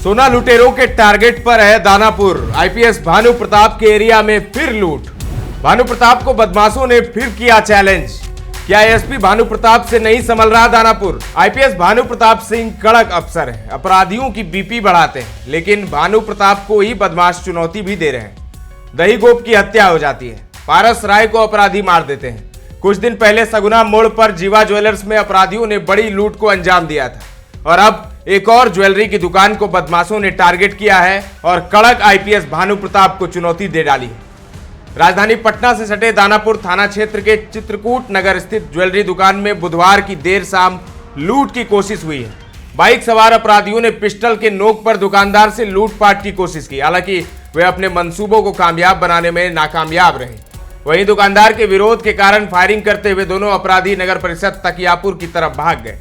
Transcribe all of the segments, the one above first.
सोना लुटेरों के टारगेट पर है दानापुर। आईपीएस भानु प्रताप के एरिया में फिर लूट। भानु प्रताप को बदमाशों ने फिर किया चैलेंज। क्या एसपी भानु प्रताप से नहीं संभल रहा दानापुर? आईपीएस भानु प्रताप सिंह कड़क अफसर हैं, अपराधियों की बीपी बढ़ाते हैं, लेकिन भानु प्रताप को ही बदमाश चुनौती भी दे रहे हैं। दही गोप की हत्या हो जाती है, पारस राय को अपराधी मार देते हैं। कुछ दिन पहले सगुना मोड़ पर जीवा ज्वेलर्स में अपराधियों ने बड़ी लूट को अंजाम दिया था और अब एक और ज्वेलरी की दुकान को बदमाशों ने टारगेट किया है और कड़क आईपीएस भानु प्रताप को चुनौती दे डाली है। राजधानी पटना से सटे दानापुर थाना क्षेत्र के चित्रकूट नगर स्थित ज्वेलरी दुकान में बुधवार की देर शाम लूट की कोशिश हुई है। बाइक सवार अपराधियों ने पिस्टल के नोक पर दुकानदार से लूटपाट की कोशिश की। हालांकि वे अपने मंसूबों को कामयाब बनाने में नाकामयाब रहे। वहीं दुकानदार के विरोध के कारण फायरिंग करते हुए दोनों अपराधी नगर परिषद तकियापुर की तरफ भाग गए।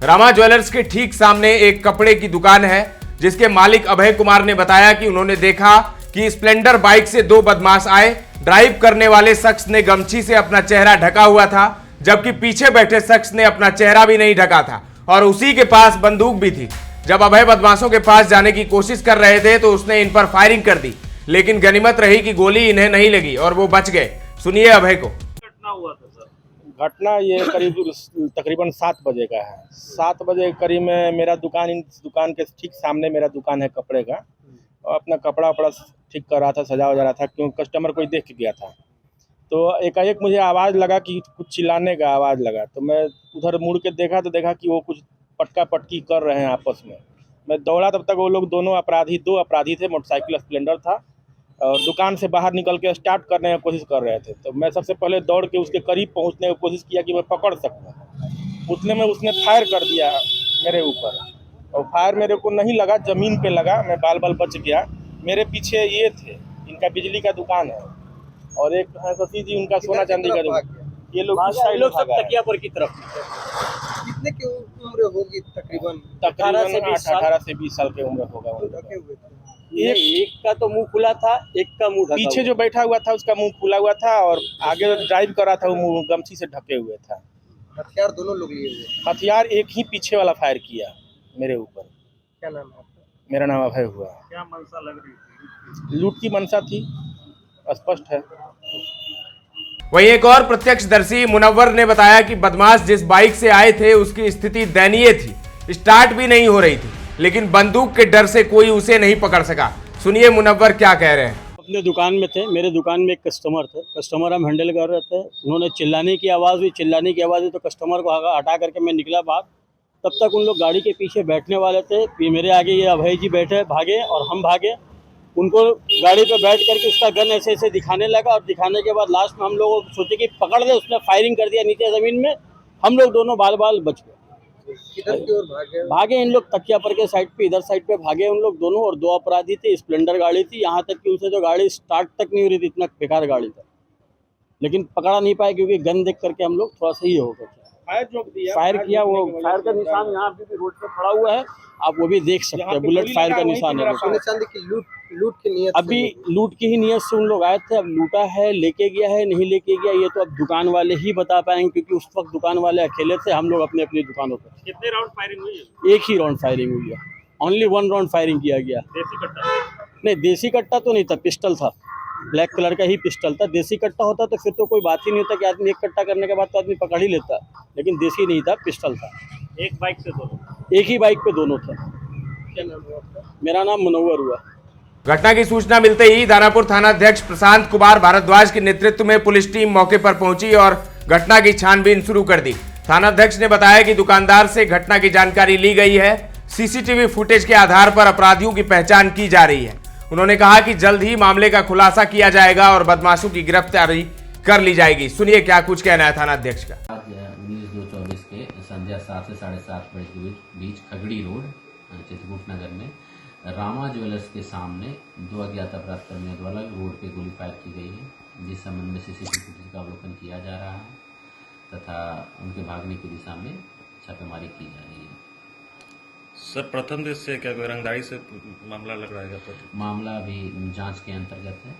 रामा ज्वेलर्स के ठीक सामने एक कपड़े की दुकान है, जिसके मालिक अभय कुमार ने बताया कि उन्होंने देखा कि स्प्लेंडर बाइक से दो बदमाश आए। ड्राइव करने वाले शख्स ने गमछी से अपना चेहरा ढका हुआ था, जबकि पीछे बैठे शख्स ने अपना चेहरा भी नहीं ढका था और उसी के पास बंदूक भी थी। जब अभय बदमाशों के पास जाने की कोशिश कर रहे थे तो उसने इन पर फायरिंग कर दी, लेकिन गनीमत रही कि गोली इन्हें नहीं लगी और वो बच गए। सुनिए अभय को। घटना हुआ था सर? घटना ये करीब तकरीबन 7 बजे का है। 7 बजे करीब में मेरा दुकान, इस दुकान के ठीक सामने मेरा दुकान है कपड़े का, और अपना कपड़ा वपड़ा ठीक कर रहा था, सजा वजा रहा था, क्योंकि कस्टमर कोई देख के गया था। तो एकाएक मुझे आवाज़ लगा कि कुछ चिल्लाने का आवाज़ लगा, तो मैं उधर मुड़ के देखा तो देखा कि वो कुछ पटका पटकी कर रहे हैं आपस में। मैं दौड़ा, तब तक वो लोग दो अपराधी थे, मोटरसाइकिल स्प्लेंडर था और दुकान से बाहर निकल के स्टार्ट करने की कोशिश कर रहे थे। तो मैं सबसे पहले दौड़ के उसके करीब पहुंचने की कोशिश किया कि मैं पकड़ सकूं। उतने में उसने फायर कर दिया मेरे ऊपर, और फायर मेरे को नहीं लगा, ज़मीन पे लगा, मैं बाल बच गया। मेरे पीछे ये थे, इनका बिजली का दुकान है, और एक है शशि जी, उनका सोना चांदी का दुकान। ये लोग सब तकियापुर की तरफ। कितने की उम्र होगी? तकरीबन 18 से 20 साल की उम्र होगा उनका। एक का तो मुंह खुला था, एक का मुंह ढका पीछे हुआ। जो बैठा हुआ था उसका मुंह खुला हुआ था, और आगे ड्राइव कर रहा था वो मुंह गमछी से ढके हुए था। हथियार दोनों लोग लिए हुए? हथियार एक ही पीछे वाला फायर किया मेरे ऊपर। क्या नाम है आपका? मेरा नाम अभय हुआ। क्या मंशा लग रही थी? लूट की मंशा थी, स्पष्ट है। वहीं एक और प्रत्यक्षदर्शी मुनव्वर ने बताया कि बदमाश जिस बाइक से आए थे उसकी स्थिति दयनीय थी, स्टार्ट भी नहीं हो रही थी, लेकिन बंदूक के डर से कोई उसे नहीं पकड़ सका। सुनिए मुनव्वर क्या कह रहे हैं। अपने दुकान में थे, मेरे दुकान में एक कस्टमर थे, कस्टमर हम हैंडल कर रहे थे। उन्होंने चिल्लाने की आवाज़ हुई तो कस्टमर को हटा करके मैं निकला बाहर। तब तक उन लोग गाड़ी के पीछे बैठने वाले थे। मेरे आगे ये अभय जी बैठे, भागे और हम भागे। उनको गाड़ी पे बैठ करके उसका गन ऐसे दिखाने लगा, और दिखाने के बाद लास्ट में हम लोग सोचे कि पकड़ दे, उसने फायरिंग कर दिया नीचे ज़मीन में। हम लोग दोनों बाल बच गए। किधर की ओर भागे इन लोग? तकियापुर के साइड पे, इधर साइड पे भागे उन लोग दोनों, और 2 अपराधी थे। स्प्लेंडर गाड़ी थी, यहाँ तक कि उनसे जो गाड़ी स्टार्ट तक नहीं हो रही थी, इतना बेकार गाड़ी था, लेकिन पकड़ा नहीं पाए क्योंकि गन देख करके हम लोग थोड़ा सही हो गए। फायर किया, वो फायर का निशान यहाँ पे रोड पे पड़ा हुआ है, आप वो भी देख सकते हैं, बुलेट फायर का निशान है। सोने चांदी की लूट की नियत अभी लूट की ही नियत से उन लोग आए थे। अब लूटा है, लेके गया है, नहीं लेके गया, ये तो अब दुकान वाले ही बता पाएंगे, क्योंकि उस वक्त दुकान वाले अकेले थे, हम लोग अपनी अपनी दुकानों पर। कितने राउंड फायरिंग हुई है? एक ही राउंड फायरिंग हुई है, ओनली 1 राउंड फायरिंग किया गया। देसी कट्टा? नहीं, देसी कट्टा तो नहीं था, पिस्टल था, ब्लैक कलर का ही पिस्टल था। देसी कट्टा होता तो फिर तो कोई बात ही नहीं होता कि आदमी एक कट्टा करने के बाद तो आदमी पकड़ ही लेता, लेकिन देसी नहीं था, पिस्टल था। एक बाइक से दोनों? एक ही बाइक पे दोनों थे। क्या नाम है आपका? मेरा नाम मुनव्वर हुआ। घटना की सूचना मिलते ही दानापुर थानाध्यक्ष प्रशांत कुमार भारद्वाज के नेतृत्व में पुलिस टीम मौके पर पहुंची और घटना की छानबीन शुरू कर दी। थानाध्यक्ष ने बताया कि दुकानदार से घटना की जानकारी ली गई है। सीसीटीवी फुटेज के आधार पर अपराधियों की पहचान की जा रही है। उन्होंने कहा कि जल्द ही मामले का खुलासा किया जाएगा और बदमाशों की गिरफ्तारी कर ली जाएगी। सुनिए क्या कुछ कहना है थानाध्यक्ष का। आज 19/2/24 के संध्या 7 से 7:30 बजे के बीच खगड़ी रोड चित्रकूट नगर में रामा ज्वेलर्स के सामने 2 अज्ञात अपराधकर्मियों द्वारा रोड पे गोली फायर की गई है, जिस संबंध में सीसीटीवी फुटेज का अवलोकन किया जा रहा है तथा उनके भागने की दिशा में छापेमारी की जा रही है। सर, प्रथम दृष्टि से क्या कोई रंगदारी से मामला लग रहा है? मामला अभी जांच के अंतर्गत है,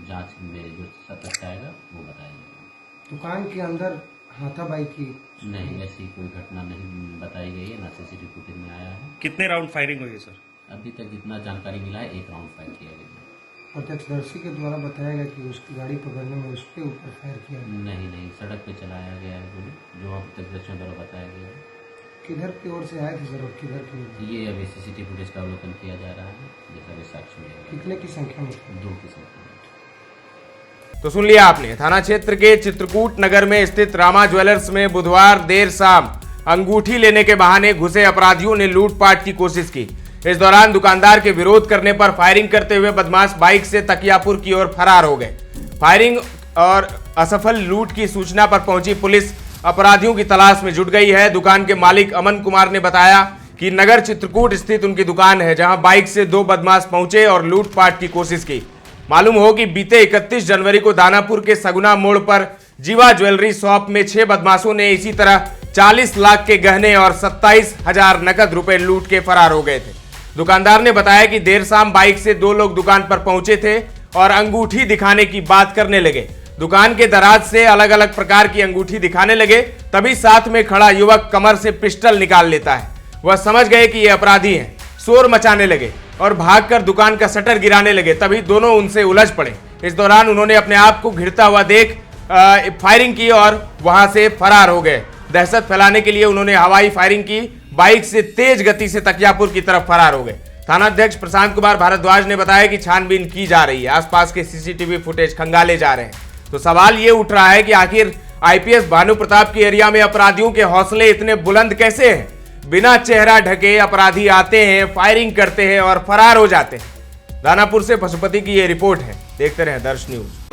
जांच में जो तथ्य आएगा वो बताया जाएगा। दुकान के अंदर हाथापाई की? नहीं, ऐसी कोई घटना नहीं बताई गई है, ना सीसीटीवी फुटेज में आया है। कितने राउंड फायरिंग हुई है सर? अभी तक जितना जानकारी मिला है 1 राउंड फायर किया गया है। प्रत्यक्षदर्शी के द्वारा बताया गया कि उसकी गाड़ी पकड़ने में उसके ऊपर फायर किया गया। नहीं, सड़क पे चलाया गया है गोली, जो अब तक दर्शकों द्वारा बताया गया है। किधर की ओर से आए थे सर और किधर की ओर? ये अभी सीसीटीवी फुटेज का अवलोकन किया जा रहा है, जैसा भी साक्ष्य मिलेगा। कितने की संख्या में? 2 की संख्या में। तो सुन लिया आपने, थाना क्षेत्र के चित्रकूट नगर में स्थित रामा ज्वेलर्स में बुधवार देर शाम अंगूठी लेने के बहाने घुसे अपराधियों ने लूटपाट की कोशिश की। इस दौरान दुकानदार के विरोध करने पर फायरिंग करते हुए बदमाश बाइक से तकियापुर की ओर फरार हो गए। फायरिंग और असफल लूट की सूचना पर पहुंची पुलिस अपराधियों की तलाश में जुट गई है। दुकान के मालिक अमन कुमार ने बताया कि नगर चित्रकूट स्थित उनकी दुकान है, जहां बाइक से 2 बदमाश पहुंचे और लूटपाट की कोशिश की। मालूम हो कि बीते 31 जनवरी को दानापुर के सगुना मोड़ पर जीवा ज्वेलरी शॉप में 6 बदमाशों ने इसी तरह 40 लाख के गहने और 27,000 नकद रुपए लूट के फरार हो गए थे। दुकानदार ने बताया कि देर शाम बाइक से 2 लोग दुकान पर पहुंचे थे और अंगूठी दिखाने की बात करने लगे। दुकान के दराज से अलग अलग प्रकार की अंगूठी दिखाने लगे, तभी साथ में खड़ा युवक कमर से पिस्टल निकाल लेता है। वह समझ गए कि ये अपराधी हैं, शोर मचाने लगे और भागकर दुकान का शटर गिराने लगे, तभी दोनों उनसे उलझ पड़े। इस दौरान उन्होंने अपने आप को घिरता हुआ देख फायरिंग की और वहां से फरार हो गए। दहशत फैलाने के लिए उन्होंने हवाई फायरिंग की, बाइक से तेज गति से तकियापुर की तरफ फरार हो गए। थानाध्यक्ष प्रशांत कुमार भारद्वाज ने बताया कि छानबीन की जा रही है, आसपास के सीसीटीवी फुटेज खंगाले जा रहे हैं। तो सवाल ये उठ रहा है कि आखिर आईपीएस भानु प्रताप के एरिया में अपराधियों के हौसले इतने बुलंद कैसे हैं? बिना चेहरा ढके अपराधी आते हैं, फायरिंग करते हैं और फरार हो जाते हैं। दानापुर से पशुपति की ये रिपोर्ट है। देखते रहें दर्श न्यूज।